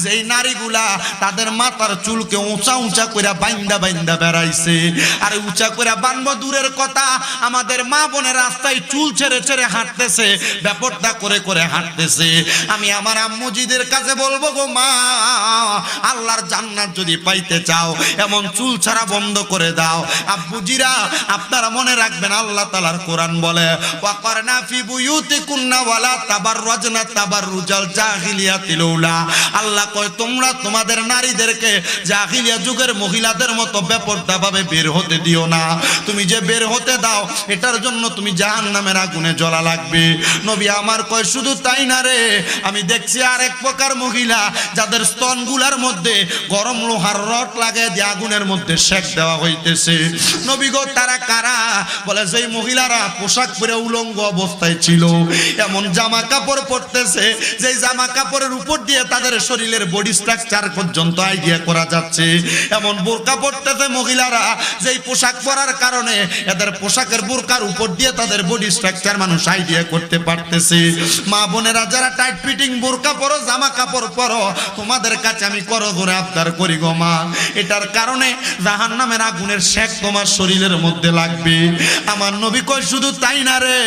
যেই নারীগুলা তাদের মাথার চুলকে উঁচা উঁচা করে বাইন্দা বাইন্দা বেড়াইছে, আর উঁচা করে বানবো দূরের কথা, আমাদের মা বোনের রাস্তায় চুল ছেড়ে ছেড়ে হাঁটতেছে, ব্যাপারটা করে করে হাঁটতেছে। আমি আমার আম্মুজিদের কাছে বলবো, গো মা, আল্লাহর জান্নাত যদি পাইতে চাও এমন চুল ছাড়া বন্ধ করে দাও। আব্বুজিরা, আপনারা মনে রাখবেন, আল্লাহ তাআলার কোরআন বলে, ওয়াকারনা ফি বুয়ুতিকুন্না ওয়ালা তাবাররাজনা তাবাররুজাল জাহিলিয়াতিল উলা। আল্লাহ কয়, তোমরা তোমাদের নারীদেরকে জাহিলিয়া যুগের মহিলাদের মতো বেপরদা ভাবে বের হতে দিও না। তুমি যে বের হতে দাও, এটার জন্য তুমি জাহান্নামের আগুনে জ্বলা লাগবে। নবী আমার কয়, শুধু তাই না রে, আমি দেখছি আরেক প্রকার মহিলা যাদের স্তনগুলার মধ্যে গরম লোহার রড লাগিয়ে দিয়ে আগুনের মধ্যে সেক দেওয়া হইতেছে। নবী গো, তারা কারা? বলে, যেই মহিলারা পোশাক পরে উলঙ্গ অবস্থায় ছিল, এমন জামা কাপড় পরতেছে যেই জামা কাপড়ের উপর দিয়ে তাদের শরীরের বডি স্ট্রাকচার পর্যন্ত আইডিয়া করা যাচ্ছে, এমন বোরকা পরতেছে মহিলারা যেই পোশাক পরার কারণে এদের পোশাকের বোরকার উপর দিয়ে তাদের বডি স্ট্রাকচার মানুষ আইডিয়া করতে পারতেছে। মা বোনেরা যারা টাইট ফিটিং বোরকা পরো, জামা কাপড় পরো, তোমাদের কাছে আমি করো ধরে আবদার করি গো মা, এটার কারণে জাহান্নামের আগুনের শেক তোমার শরীরের মধ্যে লাগবে। আমার নবী কয়, শুধু তাই না রে,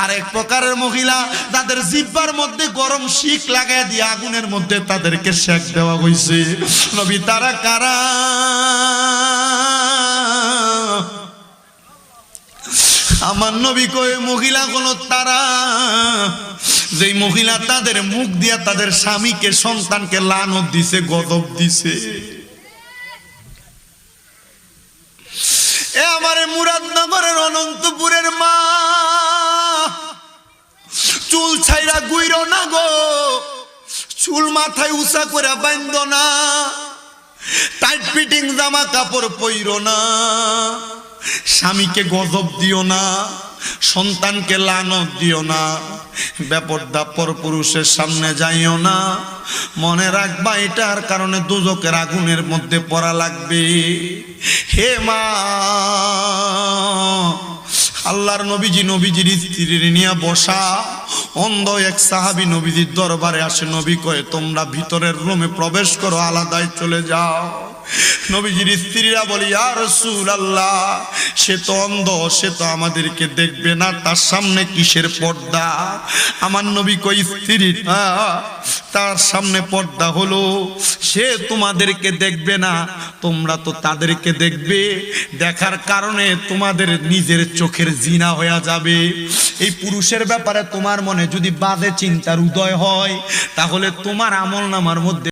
আরেক প্রকারের মহিলা তাদের জিহ্বার মধ্যে গরম শিক লাগায় দিয়ে আগুনের মধ্যে তাদেরকে শেক দেওয়া হয়েছে। নবী, তারা কারা? আমার নবী কয়, মহিলাগুলো তারা যেই মহিলা তাদের মুখ দিয়া তাদের স্বামীকে, সন্তানকে লানত দিছে, গজব দিছে। এ আমার মুরাদনগরের অনন্তপুরের মা, চুল ছাইরা গুইরো না গো, চুল মাথায় উঁচা করে বাঁধো না, টাইট ফিটিং জামা কাপড় পইরো না, স্বামীকে গজব দিও না, সন্তানকে লানত দিও না, বেপরদা পরপুরুষের সামনে যাইও না। মনে রাখবা, এটার কারণে দোজখের আগুনের মধ্যে পড়া লাগবে। হে মা, আল্লাহর নবীজির স্ত্রীর নিয়ে বসা অন্ধ এক সাহাবী নবীজির দরবারে আসে। নবী কয়ে, তোমরা ভিতরের রুমে প্রবেশ করো, আলাদায় চলে যাও। নবীজির স্ত্রীরা বলি, ইয়া রাসূলুল্লাহ, সে তো অন্ধ, সে তো আমাদেরকে দেখবে না, তার সামনে কিসের পর্দা? আমার নবী কই, স্ত্রী তার সামনে পর্দা হলো, সে তোমাদেরকে দেখবে না, তোমরা তো তাদেরকে দেখবে। দেখার কারণে তোমাদের নিজের চোখের জিনা হয়ে যাবে। এই পুরুষের ব্যাপারে তোমার মনে যদি বাজে চিন্তার উদয় হয়, তাহলে তোমার আমলনামার মধ্যে